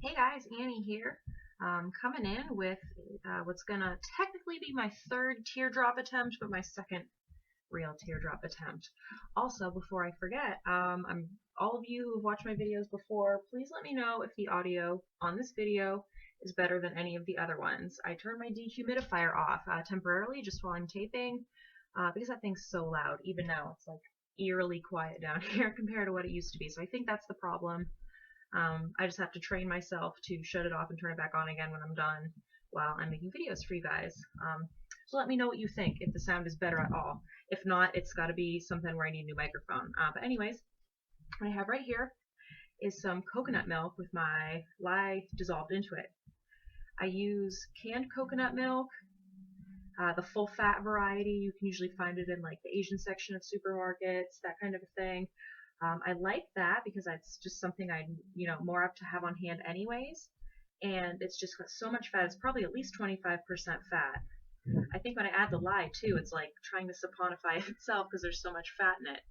Hey guys, Annie here. Coming in with what's gonna technically be my third teardrop attempt, but my second real teardrop attempt. Also, before I forget, all of you who've watched my videos before, please let me know if the audio on this video is better than any of the other ones. I turned my dehumidifier off temporarily just while I'm taping because that thing's so loud. Even now, it's like eerily quiet down here compared to what it used to be. So I think that's the problem. I just have to train myself to shut it off and turn it back on again when I'm done while I'm making videos for you guys. So let me know what you think, if the sound is better at all. If not, it's got to be something where I need a new microphone. But anyways, what I have right here is some coconut milk with my lye dissolved into it. I use canned coconut milk, the full fat variety. You can usually find it in like the Asian section of supermarkets, that kind of a thing. I like that because that's just something I'm, more up to have on hand anyways. And it's just got so much fat. It's probably at least 25% fat. I think when I add the lye too, it's like trying to saponify itself because there's so much fat in it.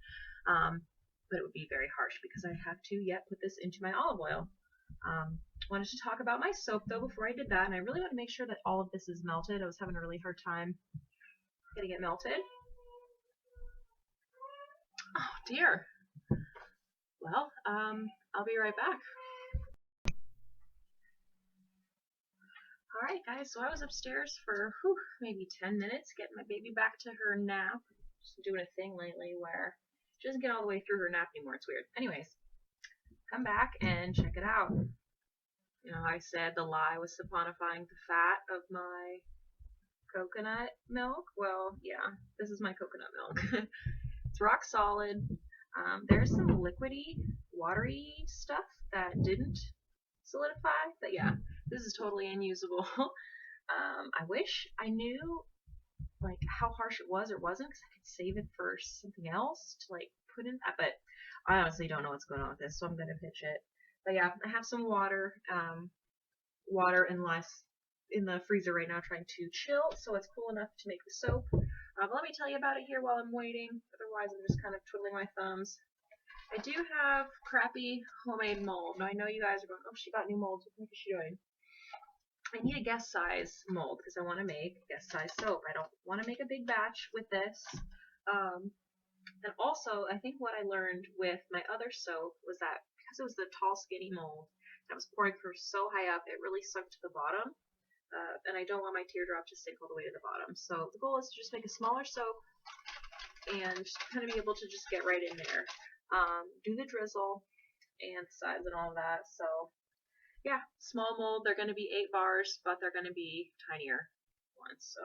But it would be very harsh because I have to yet put this into my olive oil. Wanted to talk about my soap though before I did that, and I really want to make sure that all of this is melted. I was having a really hard time getting it melted. Oh dear. Well, I'll be right back. Alright guys, so I was upstairs for maybe 10 minutes getting my baby back to her nap. Just doing a thing lately where she doesn't get all the way through her nap anymore. It's weird. Anyways, come back and check it out. I said the lye was saponifying the fat of my coconut milk. Well, yeah, this is my coconut milk. It's rock solid. There's some liquidy, watery stuff that didn't solidify, but yeah, this is totally unusable. I wish I knew like how harsh it was or wasn't, because I could save it for something else to like put in that, but I honestly don't know what's going on with this, so I'm gonna pitch it. But yeah, I have some water and less in the freezer right now trying to chill so it's cool enough to make the soap. But let me tell you about it here while I'm waiting, otherwise I'm just kind of twiddling my thumbs. I do have crappy homemade mold. Now I know you guys are going, oh, she got new molds. What is she doing? I need a guest size mold because I want to make guest size soap. I don't want to make a big batch with this. And also, I think what I learned with my other soap was that because it was the tall, skinny mold, I was pouring from so high up, it really sunk to the bottom. And I don't want my teardrop to sink all the way to the bottom. So the goal is to just make a smaller soap and kind of be able to just get right in there. Do the drizzle and the size and all of that. So yeah, small mold. They're going to be 8 bars, but they're going to be tinier ones. So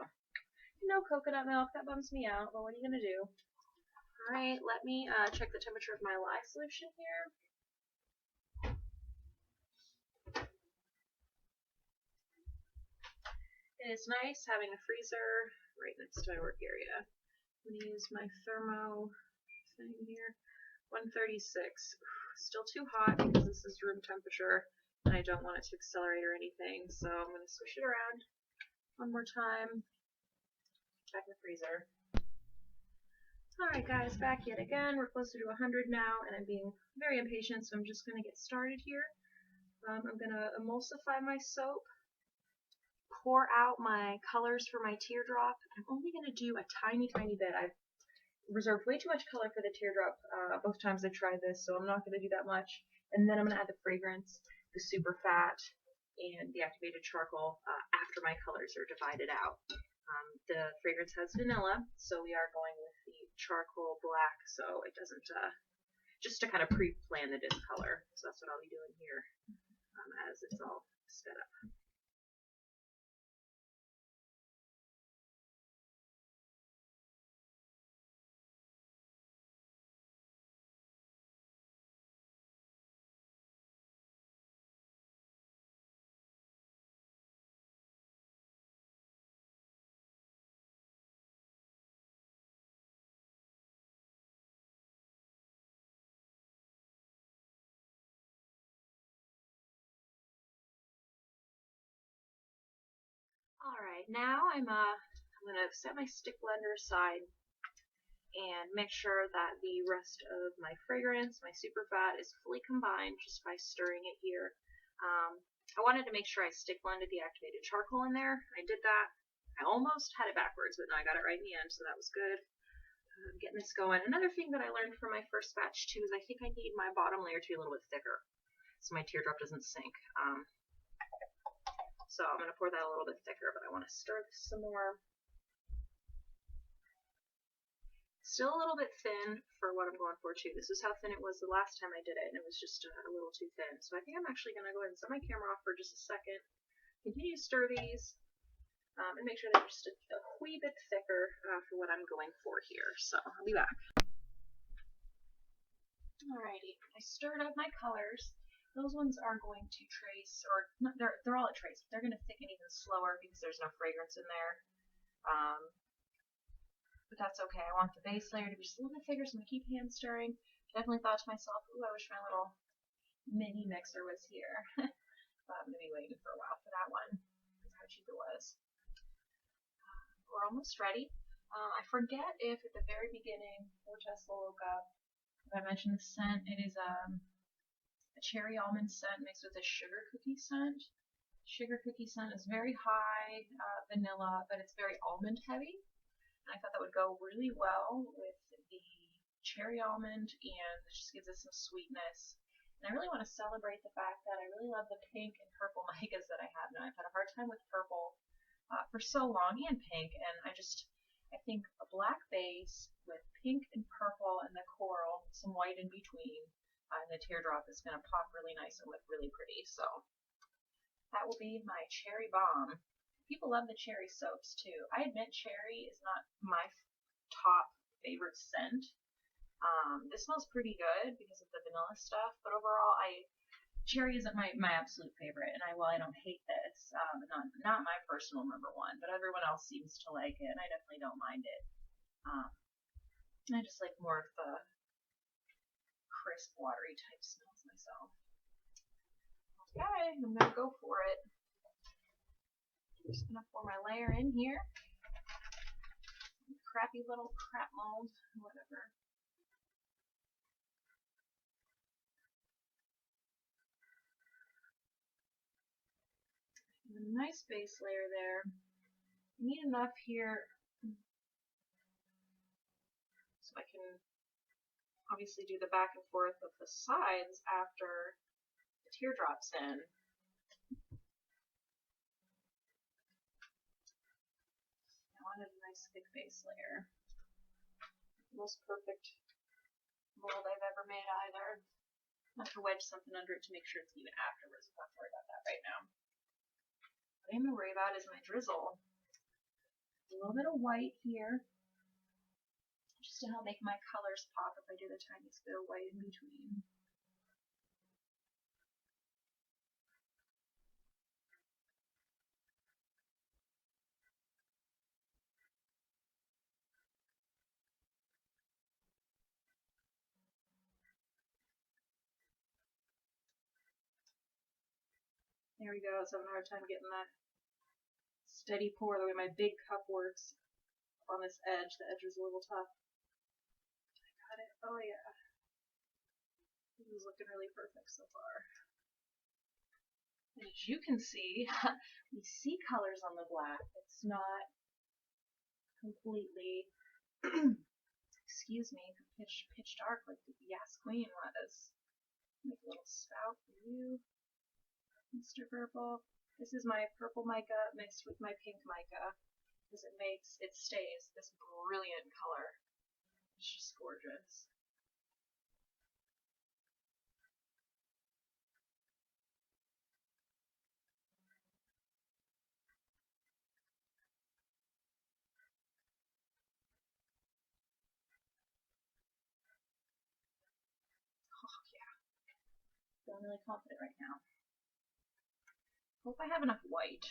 no coconut milk. That bums me out. But what are you going to do? All right, let me check the temperature of my lye solution here. It is nice having a freezer right next to my work area. I'm going to use my thermo thing here. 136. Still too hot because this is room temperature and I don't want it to accelerate or anything, so I'm going to switch it around one more time. Back in the freezer. Alright guys, back yet again. We're closer to 100 now and I'm being very impatient, so I'm just going to get started here. I'm going to emulsify my soap, pour out my colors for my teardrop. I'm only going to do a tiny bit. I've reserved way too much color for the teardrop both times I tried this, so I'm not going to do that much. And then I'm going to add the fragrance, the super fat, and the activated charcoal after my colors are divided out. The fragrance has vanilla, so we are going with the charcoal black, so it doesn't, just to kind of pre-plan the disc color. So that's what I'll be doing here as it's all set up. Alright, now I'm going to set my stick blender aside and make sure that the rest of my fragrance, my super fat, is fully combined just by stirring it here. I wanted to make sure I stick blended the activated charcoal in there. I did that. I almost had it backwards, but no, I got it right in the end, so that was good. Getting this going. Another thing that I learned from my first batch too is I think I need my bottom layer to be a little bit thicker so my teardrop doesn't sink. So I'm going to pour that a little bit thicker, but I want to stir this some more. Still a little bit thin for what I'm going for too. This is how thin it was the last time I did it, and it was just a little too thin. So I think I'm actually going to go ahead and set my camera off for just a second. Continue to stir these, and make sure they're just a wee bit thicker for what I'm going for here. So I'll be back. Alrighty, I stirred up my colors. Those ones are going to trace, or not, they're all at trace, but they're going to thicken even slower because there's no fragrance in there. But that's okay. I want the base layer to be just a little bit thicker, so I'm going to keep hand stirring. Definitely thought to myself, ooh, I wish my little mini mixer was here. But I'm going to be waiting for a while for that one. That's how cheap it was. We're almost ready. I forget if at the very beginning, before Tesla woke up, if I mentioned the scent. It is a cherry almond scent mixed with a sugar cookie scent. Sugar cookie scent is very high vanilla, but it's very almond heavy. And I thought that would go really well with the cherry almond, and it just gives us some sweetness. And I really want to celebrate the fact that I really love the pink and purple micas that I have now. I've had a hard time with purple for so long, and pink, and I think a black base with pink and purple and the coral, some white in between, and the teardrop is going to pop really nice and look really pretty. So that will be my cherry bomb. People love the cherry soaps too. I admit cherry is not my top favorite scent. This smells pretty good because of the vanilla stuff, but overall cherry isn't my absolute favorite, and while I don't hate this, not my personal number one, but everyone else seems to like it, and I definitely don't mind it. I just like more of the crisp, watery type smells myself. Okay, I'm gonna go for it. I'm just gonna pour my layer in here. Crappy little crap mold, whatever. A nice base layer there. You need enough here so I can obviously do the back and forth of the sides after the teardrops in. I wanted a nice thick base layer. The most perfect mold I've ever made either. I have to wedge something under it to make sure it's even afterwards. I'm not worried about that right now. What I'm going to worry about is my drizzle. A little bit of white here, just to help make my colors pop if I do the tiniest bit of white in between. There we go. I was having a hard time getting that steady pour the way my big cup works on this edge. The edge is a little tough. I got it. Oh yeah. This is looking really perfect so far. And as you can see, we see colors on the black. It's not completely, excuse me, pitch dark like the Yas Queen was. Make a little spout for you, Mr. Purple. This is my purple mica mixed with my pink mica because it stays this brilliant color. It's just gorgeous. Oh yeah, feeling really confident right now. Hope I have enough white.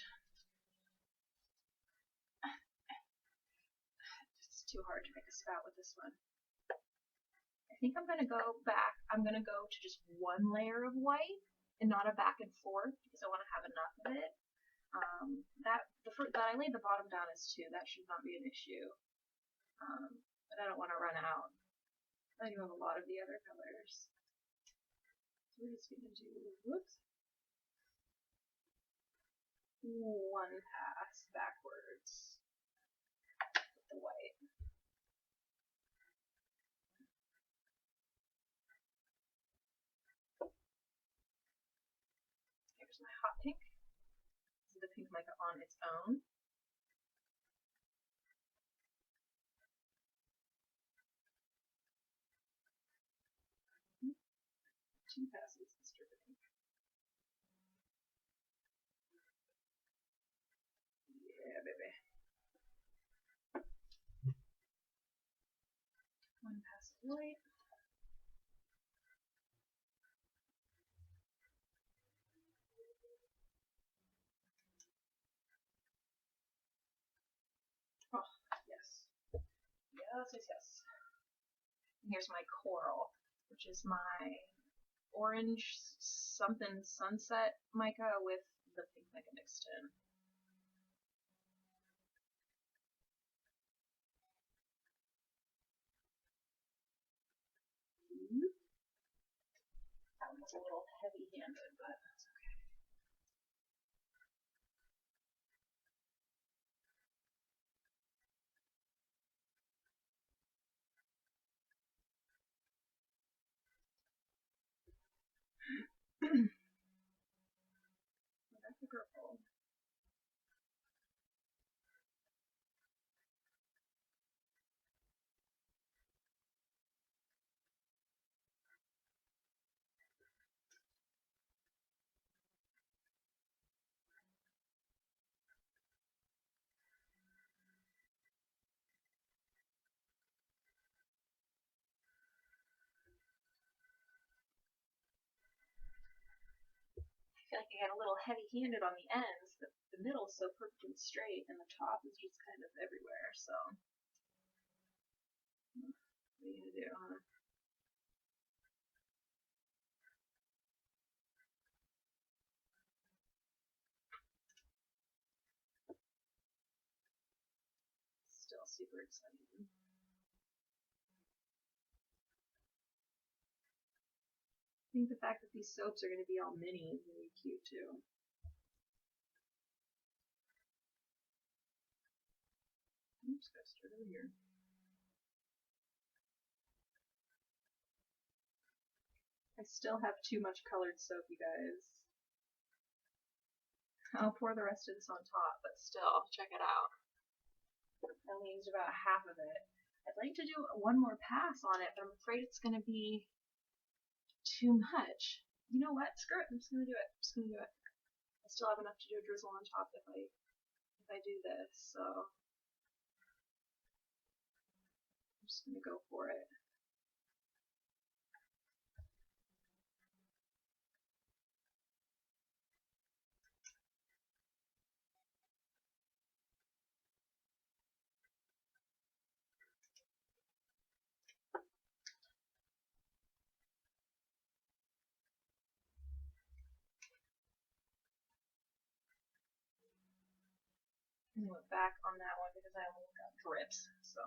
It's too hard to make a spout with this one. I think I'm going to go back. I'm going to go to just one layer of white and not a back and forth because I want to have enough of it. That I laid the bottom down as 2. That should not be an issue. But I don't want to run out. I do have a lot of the other colors. So we're just going to do, whoops. one pass backwards with the white. Here's my hot pink. This is the pink mica on its own. Two passes of strip of pink. Yeah, baby. One pass of white. Oh, yes. Yes, yes, yes. And here's my coral, which is my orange something sunset mica with the pink mica mixed in. That one was a little heavy-handed, but that's okay. That's the purple. I feel like I got a little heavy-handed on the ends, but the middle's so perfectly straight, and the top is just kind of everywhere, so. What are you gonna do, huh? Still super exciting. I think the fact that these soaps are going to be all mini is really cute too. Oops, gotta start over here. I still have too much colored soap, you guys. I'll pour the rest of this on top, but still, check it out. I only used about half of it. I'd like to do one more pass on it, but I'm afraid it's going to be too much. You know what? Screw it. I'm just going to do it. I'm just going to do it. I still have enough to do a drizzle on top if I do this, so I'm just going to go for it. I went back on that one because I almost got drips, so.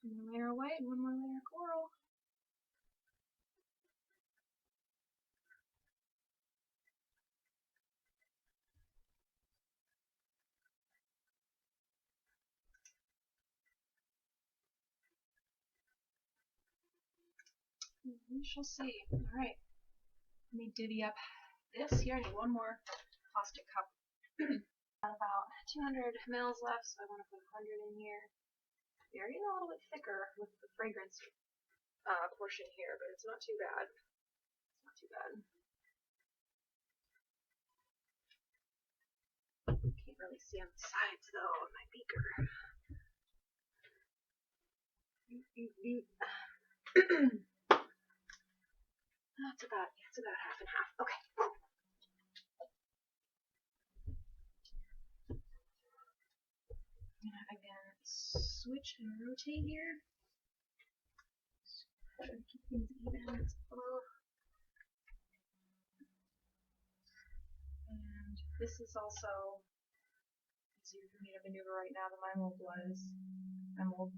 One more layer of white and one more layer of coral. We shall see. Alright. Let me divvy up this here. I need one more plastic cup. Got about 200 mils left, so I want to put 100 in here. They're getting a little bit thicker with the fragrance portion here, but it's not too bad. It's not too bad. Can't really see on the sides though of my beaker. It's about half and half. Okay. I'm gonna again switch and rotate here. Try to keep things even. And this is also easier for me to maneuver right now than my mold was. My mold.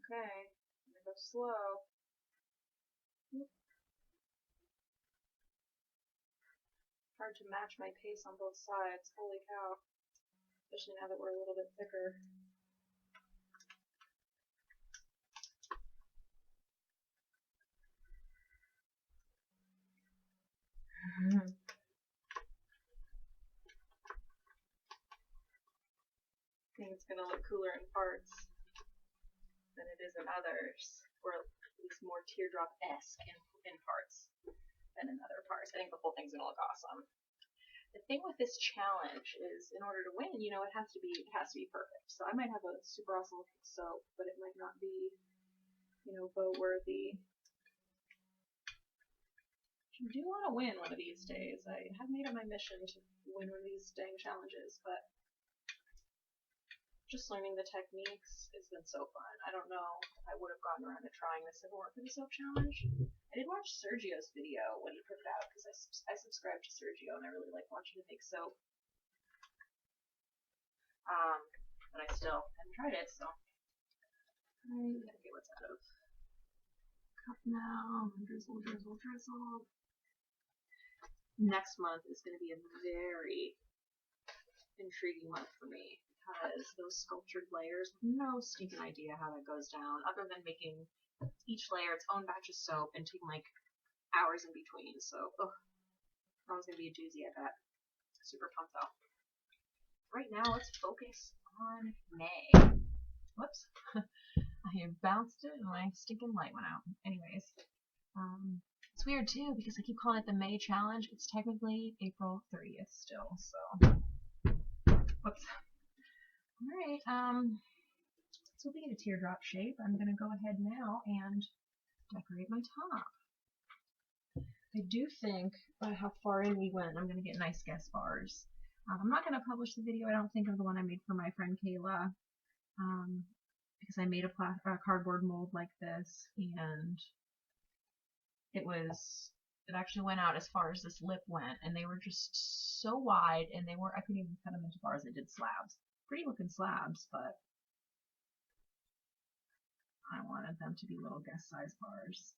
Okay, I'm gonna go slow. Hard to match my pace on both sides. Holy cow. Especially now that we're a little bit thicker. I think it's going to look cooler in parts than it is in others, or at least more teardrop-esque in parts than in other parts. I think the whole thing's going to look awesome. The thing with this challenge is, in order to win, you know, it has to be perfect. So I might have a super awesome looking soap, but it might not be, you know, vote worthy. I do want to win one of these days. I have made it my mission to win one of these dang challenges, but just learning the techniques has been so fun. I don't know if I would have gotten around to trying this if it weren't for the soap challenge. I did watch Sergio's video when he put it out, because I subscribe to Sergio and I really like watching him make soap. But I still haven't tried it, so I gotta get what's out of cup now. Drizzle, drizzle, drizzle. Next month is going to be a very intriguing month for me, because those sculptured layers, no stinking idea how that goes down, other than making each layer its own batch of soap and taking like hours in between. So, that was going to be a doozy, I bet. Super pumped though. Right now, let's focus on May. Whoops. I bounced it and my stinking light went out. Anyways, it's weird too because I keep calling it the May challenge. It's technically April 30th still, so. Whoops. Alright, so we get a teardrop shape. I'm going to go ahead now and decorate my top. I do think, by how far in we went, I'm going to get nice guest bars. I'm not going to publish the video, I don't think, of the one I made for my friend Kayla, because I made a cardboard mold like this, and it actually went out as far as this lip went, and they were just so wide, and I couldn't even cut them into bars. I did slabs. Pretty looking slabs, but I wanted them to be little guest size bars.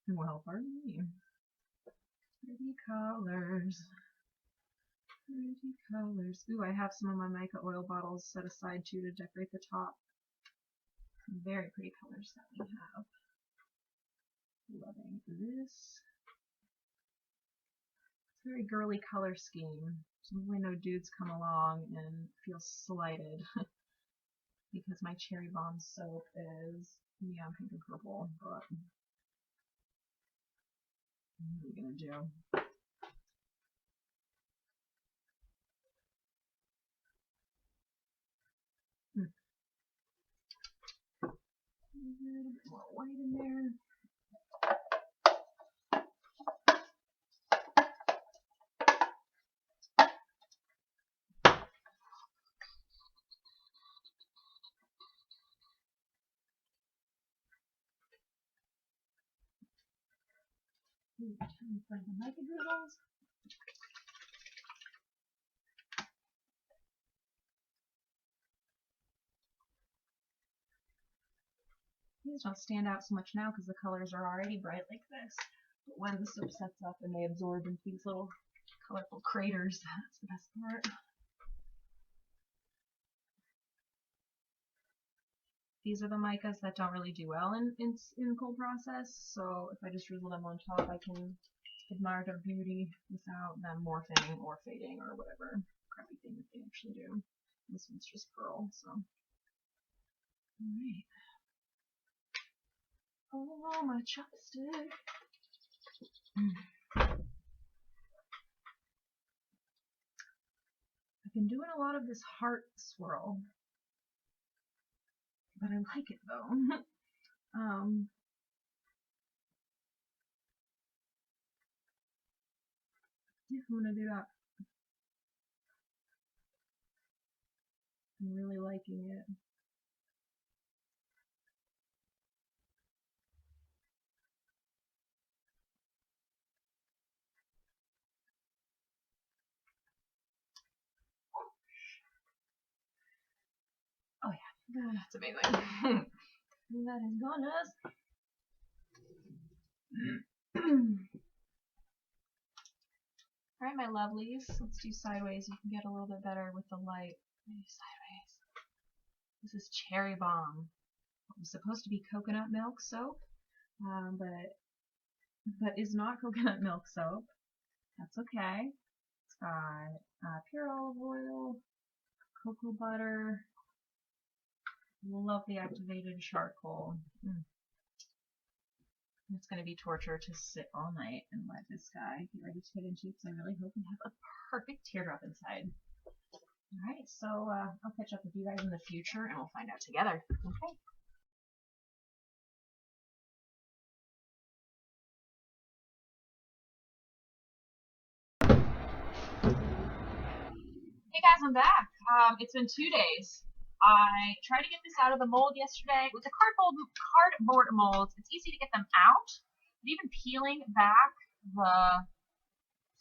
Well, pardon me. Pretty colors. Pretty colors. Ooh, I have some of my mica oil bottles set aside too to decorate the top. Some very pretty colors that we have. Loving this. It's a very girly color scheme. So hopefully no dudes come along and feel slighted because my cherry bomb soap is neon pink and purple, but what are we gonna do? A little bit more white in there. Time for the mica drizzles. These don't stand out so much now because the colors are already bright like this. But when the soap sets up and they absorb into these little colorful craters, that's the best part. These are the micas that don't really do well in cold process, so if I just drizzle them on top, I can admire their beauty without them morphing or fading or whatever crappy thing that they actually do. This one's just pearl, so. Alright. Oh, my chopstick. I've been doing a lot of this heart swirl, but I like it though. Yeah, I'm gonna do that. I'm really liking it. That's amazing. That is goodness. Alright, my lovelies. Let's do sideways. You can get a little bit better with the light. Sideways. This is Cherry Bomb. It was supposed to be coconut milk soap, but is not coconut milk soap. That's okay. It's got pure olive oil, cocoa butter, lovely activated charcoal. It's going to be torture to sit all night and let this guy get ready to get into, because I really hope we have a perfect teardrop inside. Alright, so I'll catch up with you guys in the future and we'll find out together. Okay. Hey guys, I'm back. It's been 2 days. I tried to get this out of the mold yesterday. With the cardboard molds, it's easy to get them out. But even peeling back the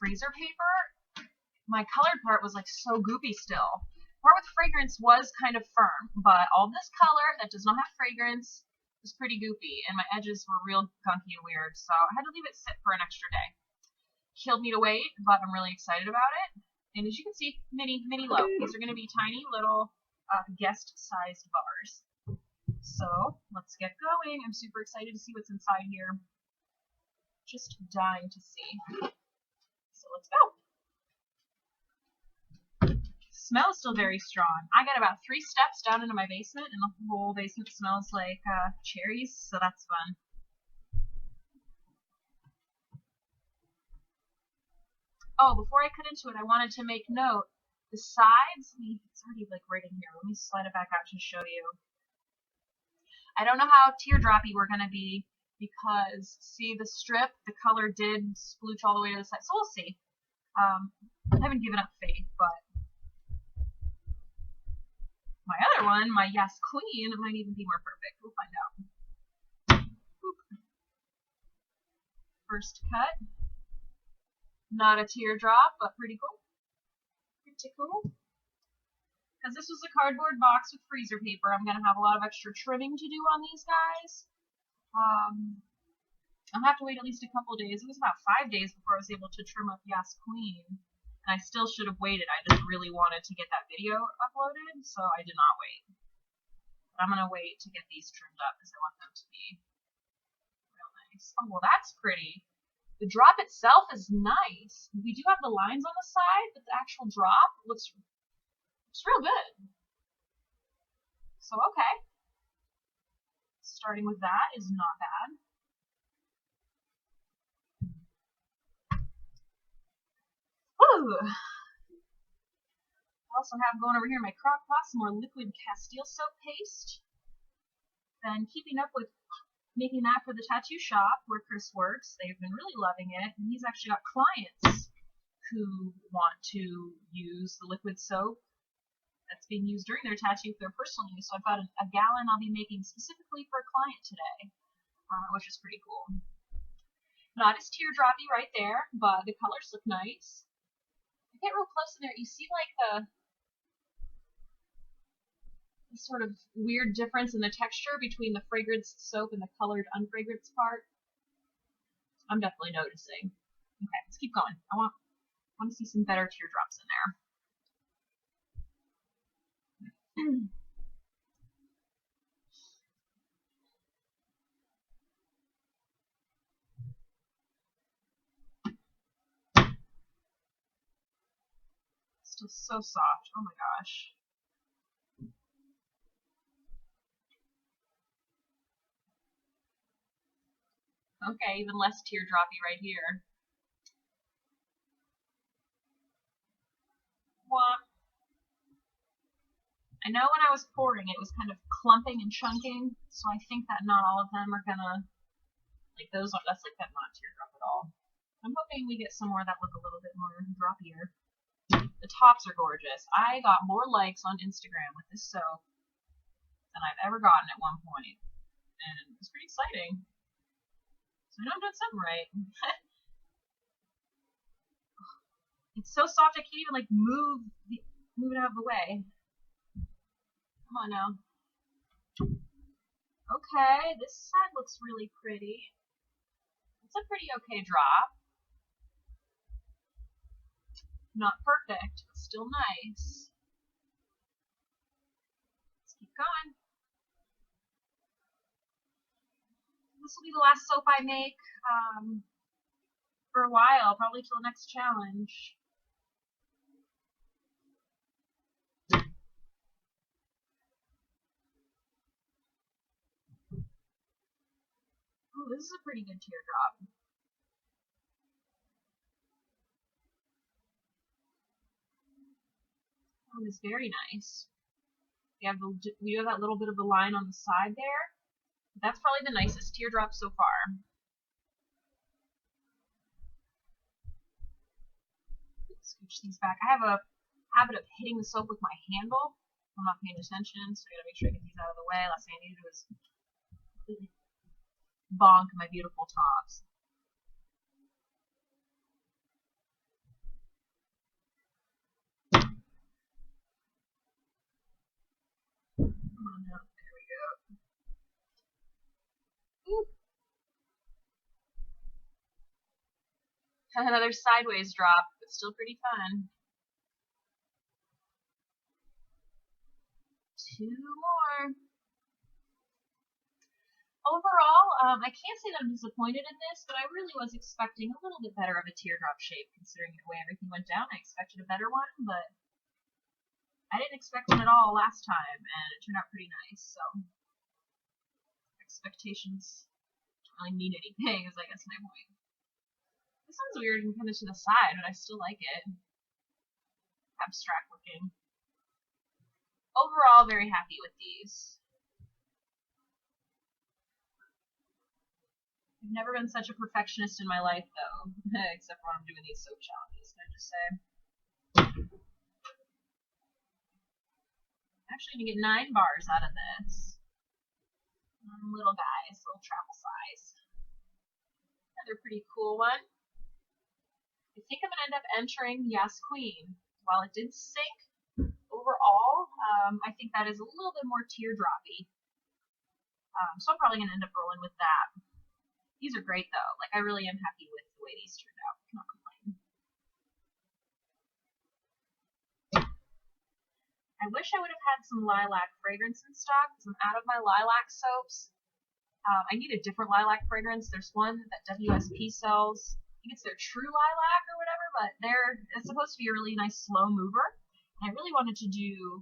freezer paper, my colored part was like so goopy still. The part with fragrance was kind of firm, but all this color that does not have fragrance was pretty goopy, and my edges were real gunky and weird, so I had to leave it sit for an extra day. Killed me to wait, but I'm really excited about it. And as you can see, mini loaf. These are going to be tiny little guest-sized bars. So let's get going. I'm super excited to see what's inside here. Just dying to see. So let's go. Smell is still very strong. I got about 3 steps down into my basement, and the whole basement smells like cherries, so that's fun. Oh, before I cut into it, I wanted to make note. The sides, it's already like right in here. Let me slide it back out to show you. I don't know how teardroppy we're going to be because, see the strip, the color did splooch all the way to the side. So we'll see. I haven't given up faith, but my other one, my Yes Queen, might even be more perfect. We'll find out. Oop. First cut. Not a teardrop, but pretty cool. Pretty cool. Because this was a cardboard box with freezer paper, I'm going to have a lot of extra trimming to do on these guys. I'll have to wait at least a couple days. It was about 5 days before I was able to trim up Yes Queen. And I still should have waited. I just really wanted to get that video uploaded, so I did not wait. But I'm going to wait to get these trimmed up because I want them to be real nice. Oh, well, that's pretty. The drop itself is nice. We do have the lines on the side, but the actual drop looks real good. So, okay. Starting with that is not bad. Woo! I also have going over here in my crock pot some more liquid Castile soap paste. Then keeping up with making that for the tattoo shop where Chris works. They've been really loving it, and he's actually got clients who want to use the liquid soap that's being used during their tattoo for their personal use. So I've got a gallon I'll be making specifically for a client today, which is pretty cool. Not as teardroppy right there, but the colors look nice. If you get real close in there, you see like the sort of weird difference in the texture between the fragrance soap and the colored unfragranced part. I'm definitely noticing. Okay, let's keep going. I want to see some better teardrops in there. Still so soft. Oh my gosh. Okay, even less teardroppy right here. What? I know when I was pouring it was kind of clumping and chunking, so I think that not all of them are gonna, like those, that's like that not teardrop at all. I'm hoping we get some more that look a little bit more droppier. The tops are gorgeous. I got more likes on Instagram with this soap than I've ever gotten at one point, and it's pretty exciting. So I know I'm doing something right. It's so soft I can't even like move it out of the way. Come on now. Okay, this side looks really pretty. It's a pretty okay drop. Not perfect, but still nice. Let's keep going. This will be the last soap I make for a while, probably till the next challenge. Ooh, this is a pretty good teardrop. Oh, it's very nice. We have that little bit of the line on the side there. That's probably the nicest teardrop so far. Scooch these back. I have a habit of hitting the soap with my handle. I'm not paying attention, so I gotta make sure I get these out of the way. Last thing I need to do is completely bonk my beautiful tops. Oh no, there we go. Ooh. Another sideways drop, but still pretty fun. Two more. Overall, I can't say that I'm disappointed in this, but I really was expecting a little bit better of a teardrop shape considering the way everything went down. I expected a better one, but I didn't expect one at all last time, and it turned out pretty nice, so expectations don't really mean anything, is I guess my point. This one's weird and kind of to the side, but I still like it. Abstract looking. Overall, very happy with these. I've never been such a perfectionist in my life, though, except for when I'm doing these soap challenges, can I just say. I'm actually going to get 9 bars out of this. Little guys, little travel size. Another pretty cool one. I think I'm going to end up entering Yes Queen. While it did sink overall, I think that is a little bit more teardroppy. So I'm probably going to end up rolling with that. These are great though. Like, I really am happy with the way these turned out. Cannot complain. I wish I would have had some lilac fragrance in stock because I'm out of my lilac soaps. I need a different lilac fragrance. There's one that WSP sells. I think it's their True Lilac or whatever, but it's supposed to be a really nice slow mover. And I really wanted to do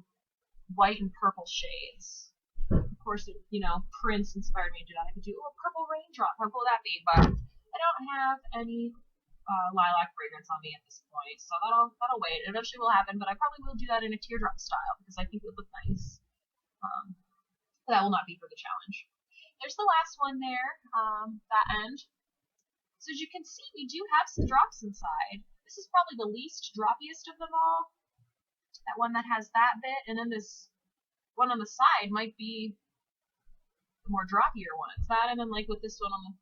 white and purple shades. Of course, Prince inspired me to do that. I could do a purple raindrop. How cool would that be? But I don't have any lilac fragrance on me at this point, so that'll wait. It eventually will happen, but I probably will do that in a teardrop style because I think it would look nice. But that will not be for the challenge. There's the last one there, that end. So as you can see, we do have some drops inside. This is probably the least droppiest of them all. That one that has that bit, and then this one on the side might be the more droppier one. It's that, and then like with this one on the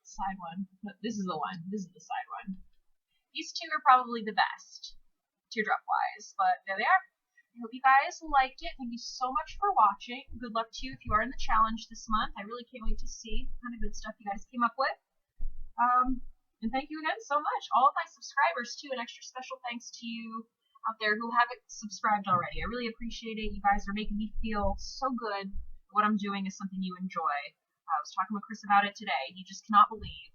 side one. This is the one. This is the side one. These two are probably the best, teardrop-wise, but there they are. I hope you guys liked it. Thank you so much for watching. Good luck to you if you are in the challenge this month. I really can't wait to see what kind of good stuff you guys came up with. And thank you again so much. All of my subscribers, too. An extra special thanks to you out there who haven't subscribed already. I really appreciate it. You guys are making me feel so good. What I'm doing is something you enjoy. I was talking with Chris about it today. He just cannot believe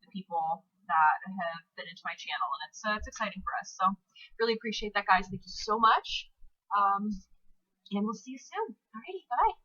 the people that have been into my channel, and it's exciting for us. So really appreciate that, guys. Thank you so much. And we'll see you soon. Alrighty, bye.